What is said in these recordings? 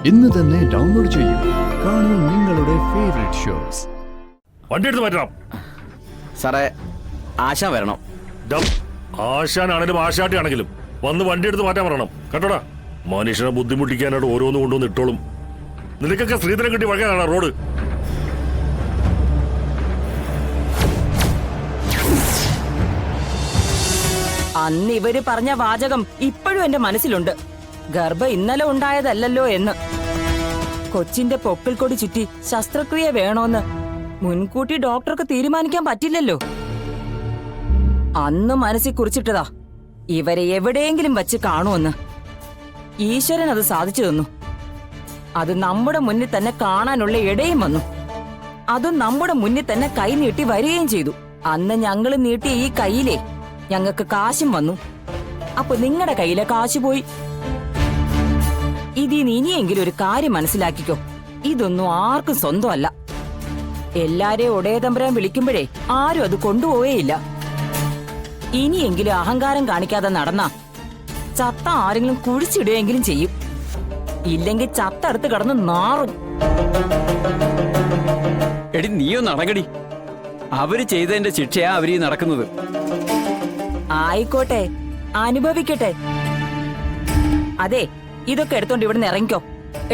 ഇന്ന് തന്നെ ഡൗൺലോഡ് ചെയ്യൂ. കാണൂ നിങ്ങളുടെ ഫേവറേറ്റ് ഷോസ്. വണ്ടി എടുത്ത് മാറ്റണം സാറേ. ആശാൻ വരണം. ആശാനാണെങ്കിലും ആശാട്ടി ആണെങ്കിലും വന്ന് വണ്ടി എടുത്ത് മാറ്റാൻ പറയണം കേട്ടോടാ. മനുഷ്യനെ ബുദ്ധിമുട്ടിക്കാനായിട്ട് ഓരോന്ന് കൊണ്ടുവന്ന് ഇട്ടോളും. നിനക്കൊക്കെ സ്ത്രീധനം കിട്ടി വഴക്കാണ് റോഡ്. അന്ന് ഇവര് പറഞ്ഞ വാചകം ഇപ്പോഴും എന്റെ മനസ്സിലുണ്ട്. ഗർഭം ഇന്നലെ ഉണ്ടായതല്ലോ എന്ന്. കൊച്ചിന്റെ പൊക്കിൾ കൊടി ചുറ്റി ശസ്ത്രക്രിയ വേണോന്ന് മുൻകൂട്ടി ഡോക്ടർക്ക് തീരുമാനിക്കാൻ പറ്റില്ലല്ലോ. അന്ന് മനസ്സിൽ കുറിച്ചിട്ടതാ ഇവരെ എവിടെയെങ്കിലും വച്ച് കാണുമെന്ന്. ഈശ്വരൻ അത് സാധിച്ചു തന്നു. അത് നമ്മുടെ മുന്നിൽ തന്നെ കാണാനുള്ള ഇടയും വന്നു. അതും നമ്മുടെ മുന്നിൽ തന്നെ കൈ നീട്ടി വരികയും ചെയ്തു. അന്ന് ഞങ്ങള് നീട്ടിയ ഈ കയ്യിലേ ഞങ്ങൾക്ക് കാശും വന്നു. അപ്പൊ നിങ്ങളുടെ കയ്യിലെ കാശ് പോയി. ഇതിന് ഇനിയെങ്കിലും ഒരു കാര്യം മനസ്സിലാക്കിക്കോ, ഇതൊന്നും ആർക്കും സ്വന്തമല്ല. എല്ലാരെയും ഒടേതമ്പരാൻ വിളിക്കുമ്പോഴേ ആരും അത് കൊണ്ടുപോയേയില്ല. ഇനിയെങ്കിലും അഹങ്കാരം കാണിക്കാതെ നടന്നാ ചത്ത ആരെങ്കിലും കുഴിച്ചിടുകയെങ്കിലും ചെയ്യും. ഇല്ലെങ്കിൽ ചത്തടുത്ത് കിടന്ന് നാറും. എടി നീയൊന്ന് അടങ്ങടി. അവര് ചെയ്തതിന്റെ ശിക്ഷയാ അവരീ നടക്കുന്നത്. ആയിക്കോട്ടെ, അനുഭവിക്കട്ടെ. അതെ, ഇതൊക്കെ എടുത്തോണ്ട് ഇവിടുന്ന് ഇറങ്ങിക്കോ.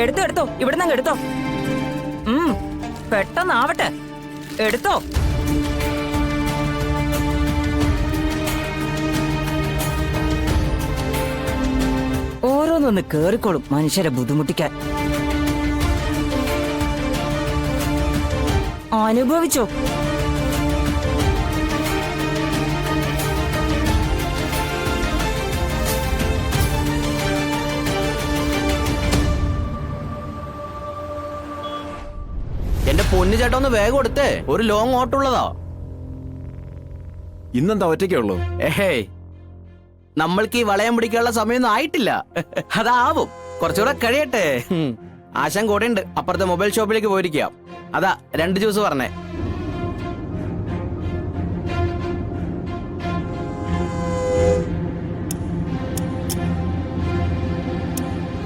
എടുത്തോ, ഇവിടുന്ന് എടുത്തോ. പെട്ടെന്നാവട്ടെ, എടുത്തോ. ഓരോന്നൊന്ന് കേറിക്കോളും മനുഷ്യരെ ബുദ്ധിമുട്ടിക്കാൻ. അനുഭവിച്ചോ. എന്റെ പൊന്നു ചേട്ടാ ഒന്ന് വേഗം കൊടുത്തേ, ഒരു ലോങ് ഓട്ടുള്ളതാ. ഇന്നെന്താ ഒറ്റയ്ക്കേ ഉള്ളൂ? ഏഹേ, നമ്മൾക്ക് ഈ വളയം പിടിക്കാനുള്ള സമയമൊന്നും ആയിട്ടില്ല. അതാവും, കുറച്ചുകൂടെ കഴിയട്ടെ. ആശാൻ കൂടെ ഉണ്ട്, അപ്പുറത്തെ മൊബൈൽ ഷോപ്പിലേക്ക് പോയിരിക്കാം. അതാ 2 ജ്യൂസ് പറഞ്ഞേ.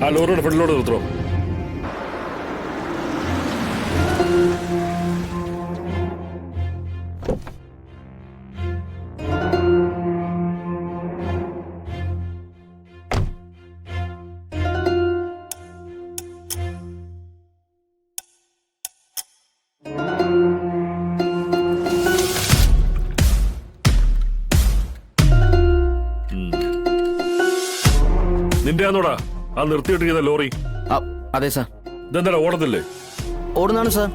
ആ ലോറിയുടെ ഫ്രണ്ടിലോട് നിർത്തോ. നിന്റെ ആന്നോടാ ആ നിർത്തിയിട്ടിരിക്കുന്ന ലോറി? അതെ സാർ. ഇതെന്താ ഓടത്തില്ലേ? ഓടുന്നാണ് സാർ.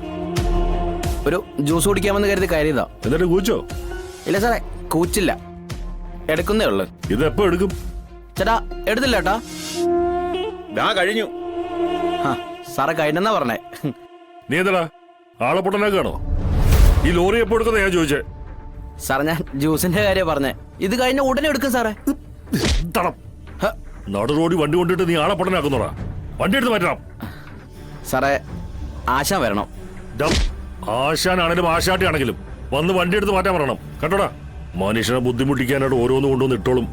ഒരു ജ്യൂസ് കുടിക്കാമെന്ന് കരുതി കയറിയതാ. എന്നിട്ട് കൂച്ചോ? ഇല്ല സാറേ, കൂച്ചില്ല, എടുക്കുന്നേ ഉള്ളു. ഇതെപ്പോ എടുക്കും? ചേട്ടാ എടുത്തില്ല ചേട്ടാ. കഴിഞ്ഞു. സാറെ കഴിഞ്ഞെന്നാ പറഞ്ഞേ. നീ എന്താ ആളെ പൊട്ടനാക്കാണോ? ഈ ലോറി എപ്പോ എടുക്കുന്ന ഞാൻ ചോദിച്ചേ. സാറേ ഞാൻ ജ്യൂസിന്റെ കാര്യം പറഞ്ഞേ. ഇത് കഴിഞ്ഞ ഉടനെ എടുക്കും സാറേ. നടു റോഡി വണ്ടി കൊണ്ടിട്ട് നീ ആളെ പൊട്ടനാക്കുന്നോടാ. വണ്ടി എടുത്ത് മാറ്റണം സാറേ. ആശാൻ വരണം. ആശാനാണെങ്കിലും ആശാട്ടി ആണെങ്കിലും വന്ന് വണ്ടി എടുത്ത് മാറ്റാൻ പറയണം കേട്ടോടാ. മനുഷ്യനെ ബുദ്ധിമുട്ടിക്കാനായിട്ട് ഓരോന്ന് കൊണ്ടുവന്ന് ഇട്ടോളും.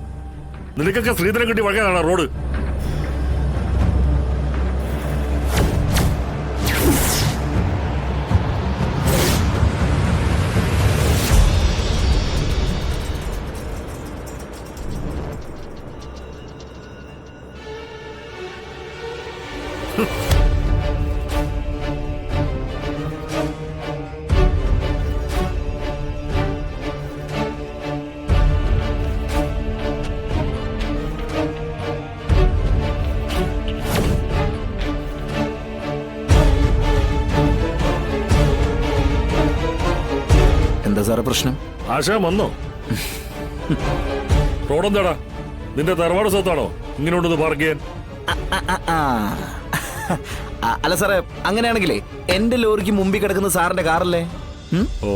നിനക്കൊക്കെ സ്ത്രീധനം കിട്ടി വഴക്കാണ് റോഡ്. എന്താ സാറേ പ്രശ്നം? ആശാൻ വന്നോ? റോഡെന്താടാ നിന്റെ തറവാട് സ്വത്താണോ ഇങ്ങനെ ഉണ്ടെന്ന് പാർക്ക് ചെയ്യാൻ? അല്ല സാറേ, അങ്ങനെയാണെങ്കിലേ എന്റെ ലോറിക്ക് മുമ്പിൽ കിടക്കുന്ന സാറിന്റെ കാറല്ലേ? ഓ,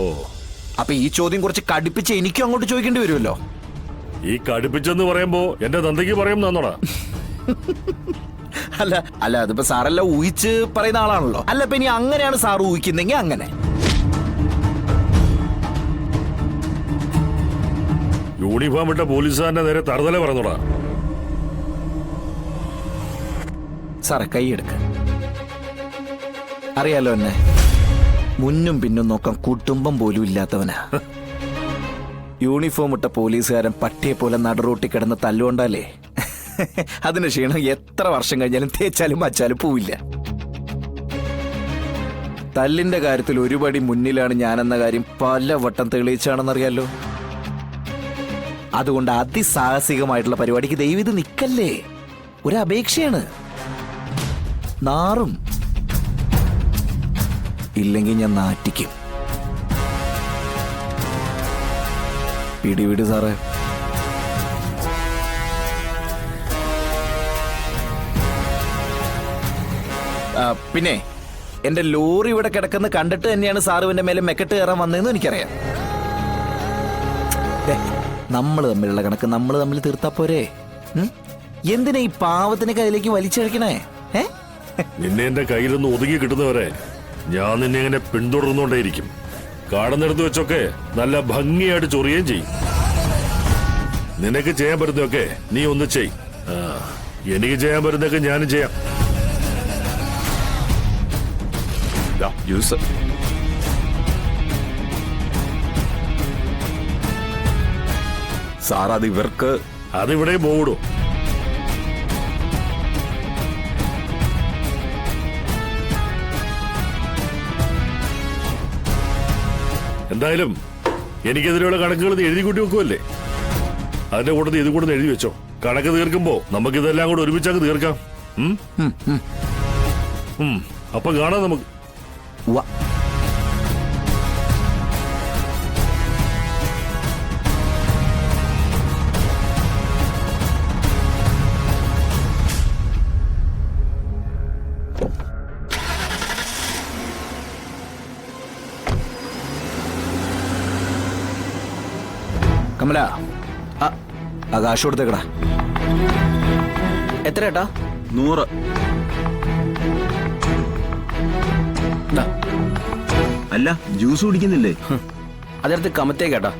അപ്പൊ ഈ ചോദ്യം കുറച്ച് കടുപ്പിച്ച് എനിക്കും അങ്ങോട്ട് ചോദിക്കേണ്ടി വരുമല്ലോ. ഈ കടുപ്പിച്ചെന്ന് പറയുമ്പോ എന്റെ തന്തയ്ക്ക് പറയും തന്നോടാ. അല്ല അല്ല, അതിപ്പോ സാറെല്ലാം ഊഹിച്ച് പറയുന്ന ആളാണല്ലോ. അല്ല ഇപ്പൊ ഇനി അങ്ങനെയാണ് സാർ ഊഹിക്കുന്നെങ്കിൽ അങ്ങനെ. യൂണിഫോം ഇട്ട പോലീസുകാരന്റെ നേരെ തറുതല പറഞ്ഞോടാ. സാറേ കൈയെടുക്ക. അറിയാലോ എന്നെ, മുന്നും പിന്നും നോക്കാൻ കുടുംബം പോലും ഇല്ലാത്തവനാ. യൂണിഫോം ഇട്ട പോലീസുകാരൻ പട്ടിയെ പോലെ നടുറോട്ടി കിടന്ന് തല്ലുകൊണ്ടാലേ അതിന് ക്ഷീണം എത്ര വർഷം കഴിഞ്ഞാലും തേച്ചാലും വച്ചാലും പോവില്ല. തല്ലിന്റെ കാര്യത്തിൽ ഒരുപടി മുന്നിലാണ് ഞാനെന്ന കാര്യം പല വട്ടം തെളിയിച്ചാണെന്നറിയാലോ. അതുകൊണ്ട് അതിസാഹസികമായിട്ടുള്ള പരിപാടിക്ക് ദൈവം ഇത് നിക്കല്ലേ, ഒരു അപേക്ഷയാണ്. നാറും ഇല്ലെങ്കിൽ ഞാൻ നാറ്റിക്കും. പിടിവിട് സാറേ. പിന്നെ എന്റെ ലോറി ഇവിടെ കിടക്കുന്ന കണ്ടിട്ട് തന്നെയാണ് സാറ് എന്റെ മേലെ മെക്കെട്ട് കയറാൻ വന്നതെന്ന് എനിക്കറിയാം. നമ്മൾ തമ്മിലുള്ള കണക്ക് നമ്മൾ തമ്മിൽ തീർത്താ പോരെ? എന്തിനാ ഈ പാവത്തിന്റെ കയ്യിലേക്ക് വലിച്ചഴിക്കണേ? നിന്നെ എന്റെ കയ്യിലൊന്ന് ഒതുങ്ങി കിട്ടുന്നവരെ ഞാൻ നിന്നെ ഇങ്ങനെ പിന്തുടർന്നുകൊണ്ടേയിരിക്കും. കാണുന്നിടത്ത് വെച്ചൊക്കെ നല്ല ഭംഗിയായിട്ട് ചൊറിയുകയും ചെയ്യും. നിനക്ക് ചെയ്യാൻ പറ്റുന്നതൊക്കെ നീ ഒന്ന് ചെയ്. എനിക്ക് ചെയ്യാൻ പറ്റുന്നതൊക്കെ ഞാനും ചെയ്യാം. ജ്യൂസ്. സാർ അത് ഇവർക്ക് അതിവിടെയും പോവിടും. എന്തായാലും എനിക്കെതിരെയുള്ള കണക്കുകൾ നീ എഴുതി കൂട്ടി വെക്കുമല്ലേ? അതിന്റെ കൂട്ടത്തിൽ ഇത് കൂടെ എഴുതി വെച്ചോ. കണക്ക് തീർക്കുമ്പോ നമുക്കിതെല്ലാം കൂടെ ഒരുമിച്ചങ്ങ് തീർക്കാം. അപ്പൊ കാണാം നമുക്ക്. കമല, ആ കാശ് കൊടുത്തേക്കടാ. എത്ര ഏട്ടാ? 100. അല്ല, ജ്യൂസ് കുടിക്കുന്നില്ലേ? അതെടുത്ത് കമത്തേക്കേട്ടാ.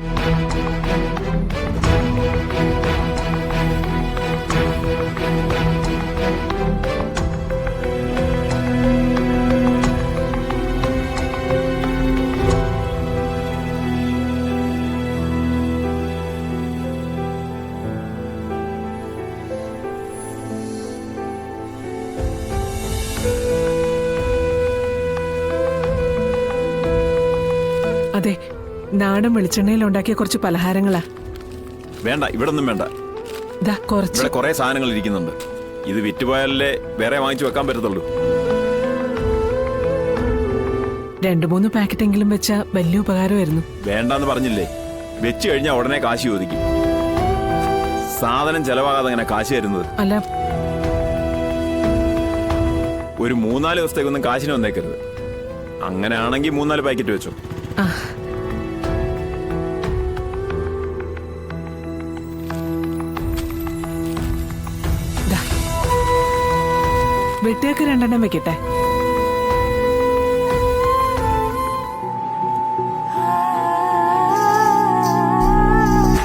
അതെ, നാടൻ വെളിച്ചെണ്ണയിൽ ഉണ്ടാക്കിയ കുറച്ച് പലഹാരങ്ങളാ. വേണ്ട, ഇവിടെ ഒന്നും വേണ്ട. ദാ കുറച്ച്. ഇവിടെ കുറെ സാധനങ്ങൾ ഇരിക്കുന്നുണ്ട്. ഇത് വിറ്റുപോയാലേ വേറെ വാങ്ങിച്ചു വെക്കാൻ പറ്റത്തുള്ളൂ. 2-3 പാക്കറ്റെങ്കിലും വെച്ചാ വലിയ ഉപകാരമായിരുന്നു. വേണ്ടാന്ന് പറഞ്ഞില്ലേ? വെച്ച് കഴിഞ്ഞാൽ ഉടനെ കാശ് ചോദിക്കും. സാധനം ചെലവാകാതെ അങ്ങനെ കാശ് തരുന്നത്. അല്ല, ഒരു 3-4 ദിവസത്തേക്കൊന്നും കാശിന് വന്നേക്കരുത്. അങ്ങനെയാണെങ്കിൽ 3-4 പാക്കറ്റ് വെച്ചോ. വെട്ടിയൊക്കെ 2 വെക്കട്ടെ.